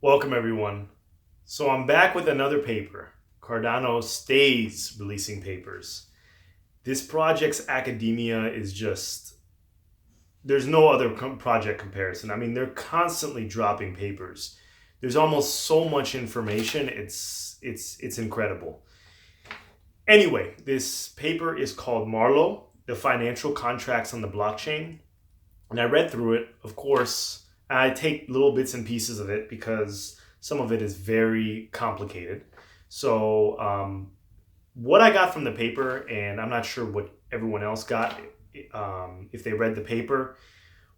Welcome, everyone. So I'm back with another paper. Cardano stays releasing papers. This project's academia is just, there's no other project comparison. I mean, they're constantly dropping papers. There's almost so much information. It's incredible. Anyway, this paper is called Marlowe, the financial contracts on the blockchain. And I read through it. Of course, I take little bits and pieces of it because some of it is very complicated. So, what I got from the paper, and I'm not sure what everyone else got if they read the paper,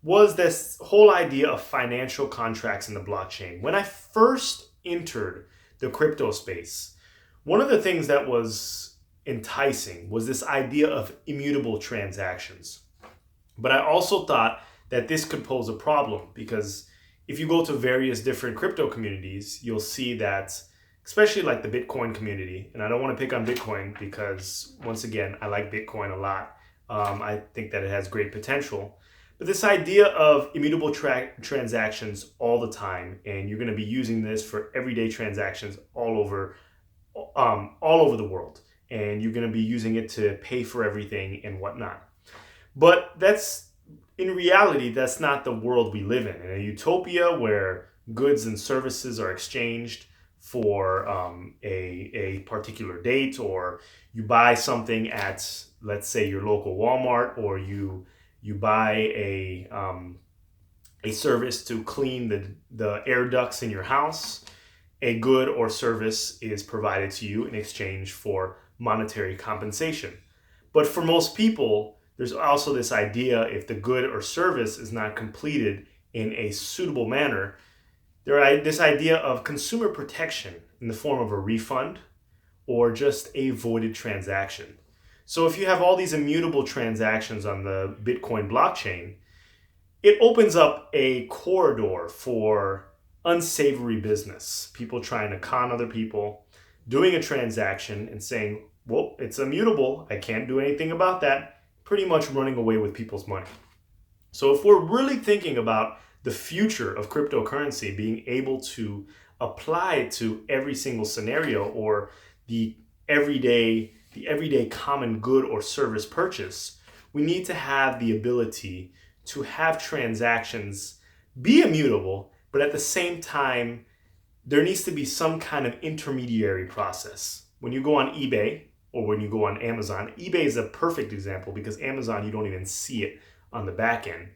was this whole idea of financial contracts in the blockchain. When I first entered the crypto space, one of the things that was enticing was this idea of immutable transactions. But I also thought that this could pose a problem because if you go to various different crypto communities, you'll see that, especially like the Bitcoin community, and I don't want to pick on Bitcoin because, once again, I like Bitcoin a lot. I think that it has great potential. But this idea of immutable transactions all the time, and you're going to be using this for everyday transactions all over the world, and you're going to be using it to pay for everything and whatnot. But in reality, that's not the world we live in. In a utopia where goods and services are exchanged for a particular date, or you buy something at, let's say, your local Walmart, or you buy a service to clean the air ducts in your house, a good or service is provided to you in exchange for monetary compensation. But for most people, there's also this idea, if the good or service is not completed in a suitable manner, this idea of consumer protection in the form of a refund or just a voided transaction. So if you have all these immutable transactions on the Bitcoin blockchain, it opens up a corridor for unsavory business. People trying to con other people, doing a transaction and saying, well, it's immutable, I can't do anything about that, pretty much running away with people's money. So if we're really thinking about the future of cryptocurrency being able to apply to every single scenario, or the everyday common good or service purchase, we need to have the ability to have transactions be immutable, but at the same time, there needs to be some kind of intermediary process. When you go on eBay or when you go on Amazon, eBay is a perfect example because Amazon, you don't even see it on the back end.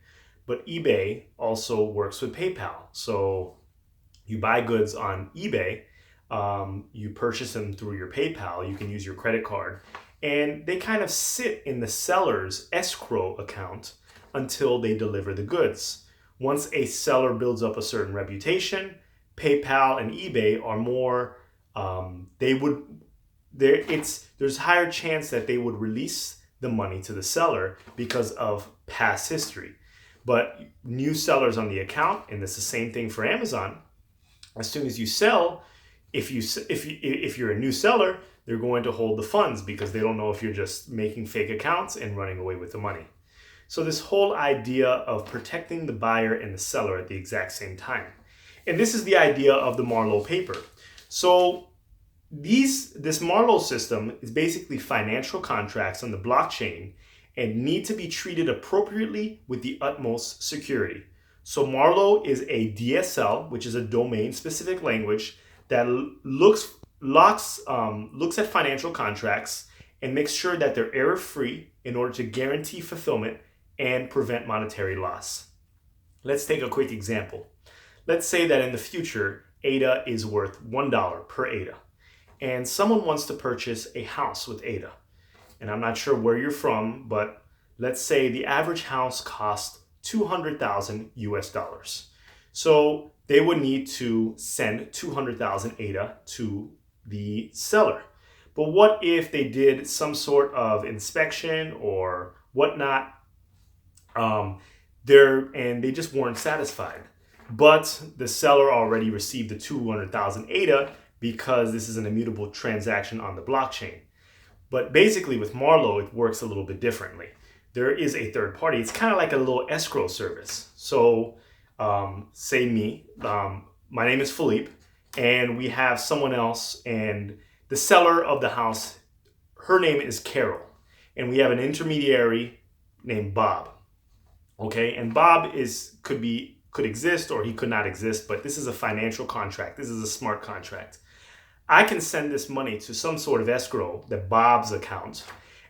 But eBay also works with PayPal. So you buy goods on eBay, you purchase them through your PayPal, you can use your credit card, and they kind of sit in the seller's escrow account until they deliver the goods. Once a seller builds up a certain reputation, PayPal and eBay are more, there's higher chance that they would release the money to the seller because of past history. But new sellers on the account, and it's the same thing for Amazon, as soon as you sell, if you're a new seller, they're going to hold the funds because they don't know if you're just making fake accounts and running away with the money. So this whole idea of protecting the buyer and the seller at the exact same time. And this is the idea of the Marlowe paper. So this Marlowe system is basically financial contracts on the blockchain and need to be treated appropriately with the utmost security. So Marlowe is a DSL, which is a domain-specific language that looks at financial contracts and makes sure that they're error-free in order to guarantee fulfillment and prevent monetary loss. Let's take a quick example. Let's say that in the future, ADA is worth $1 per ADA, and someone wants to purchase a house with ADA. And I'm not sure where you're from, but let's say the average house costs $200,000 US. So they would need to send 200,000 ADA to the seller. But what if they did some sort of inspection or whatnot, and they just weren't satisfied? But the seller already received the 200,000 ADA because this is an immutable transaction on the blockchain. But basically with Marlowe, it works a little bit differently. There is a third party. It's kind of like a little escrow service. So say me, my name is Philippe, and we have someone else, and the seller of the house, her name is Carol, and we have an intermediary named Bob. Okay, and Bob could exist or he could not exist, but this is a financial contract. This is a smart contract. I can send this money to some sort of escrow, that Bob's account,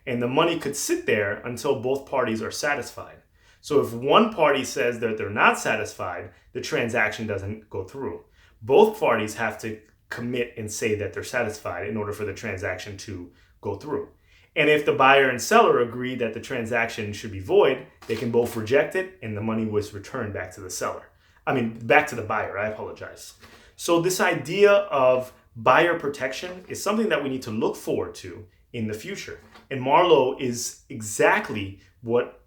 and the money could sit there until both parties are satisfied. So if one party says that they're not satisfied, the transaction doesn't go through. Both parties have to commit and say that they're satisfied in order for the transaction to go through. And if the buyer and seller agree that the transaction should be void, they can both reject it and the money was returned back to the seller. Back to the buyer, I apologize. So this idea of buyer protection is something that we need to look forward to in the future. And Marlowe is exactly what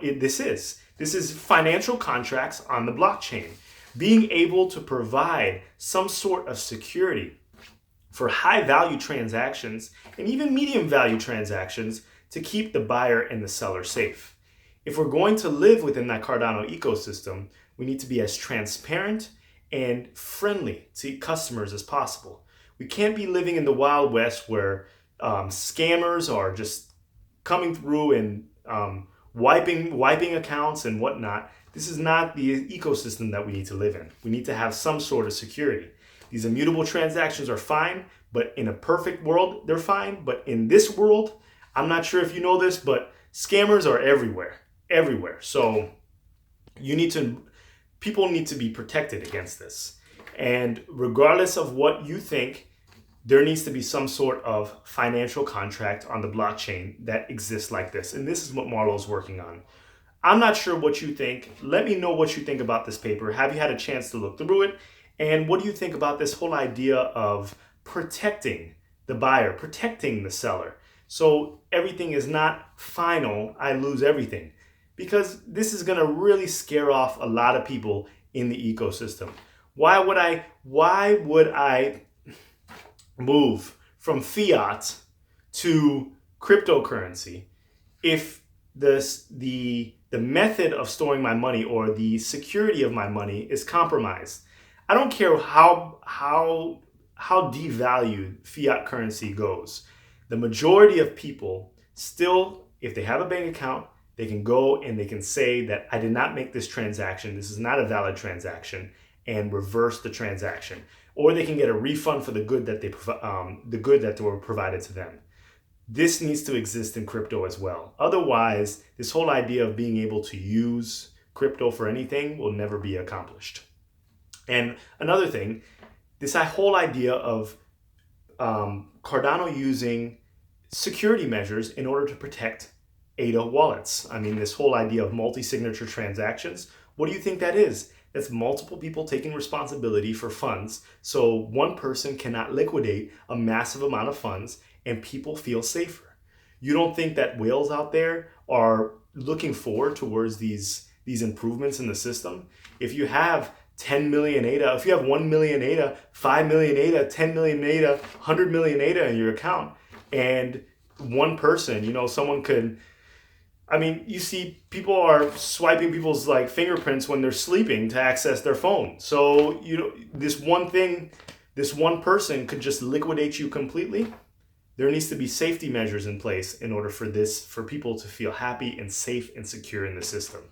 this is. This is financial contracts on the blockchain. Being able to provide some sort of security for high value transactions and even medium value transactions to keep the buyer and the seller safe. If we're going to live within that Cardano ecosystem, we need to be as transparent and friendly to customers as possible. We can't be living in the Wild West where scammers are just coming through and wiping accounts and whatnot. This is not the ecosystem that we need to live in. We need to have some sort of security. These immutable transactions are fine, but in a perfect world, they're fine. But in this world, I'm not sure if you know this, but scammers are everywhere. So people need to be protected against this. And regardless of what you think, there needs to be some sort of financial contract on the blockchain that exists like this. And this is what Marlowe's working on. I'm not sure what you think. Let me know what you think about this paper. Have you had a chance to look through it? And what do you think about this whole idea of protecting the buyer, protecting the seller? So everything is not final, I lose everything. Because this is gonna really scare off a lot of people in the ecosystem. Why would I move from fiat to cryptocurrency if the method of storing my money or the security of my money is compromised? I don't care how devalued fiat currency goes. The majority of people still, if they have a bank account, they can go and they can say that I did not make this transaction. This is not a valid transaction, and reverse the transaction. Or they can get a refund for the good that were provided to them. This needs to exist in crypto as well. Otherwise, this whole idea of being able to use crypto for anything will never be accomplished. And another thing, this whole idea of Cardano using security measures in order to protect ADA wallets. This whole idea of multi-signature transactions. What do you think that is? That's multiple people taking responsibility for funds, so one person cannot liquidate a massive amount of funds and people feel safer. You don't think that whales out there are looking forward towards these improvements in the system? If you have 10 million ADA, if you have 1 million ADA, 5 million ADA, 10 million ADA, 100 million ADA in your account, and one person, someone could, you see people are swiping people's fingerprints when they're sleeping to access their phone. So, this one person could just liquidate you completely. There needs to be safety measures in place in order for people to feel happy and safe and secure in the system.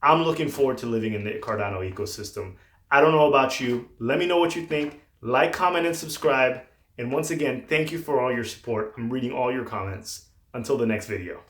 I'm looking forward to living in the Cardano ecosystem. I don't know about you. Let me know what you think. Like, comment, and subscribe. And once again, thank you for all your support. I'm reading all your comments. Until the next video.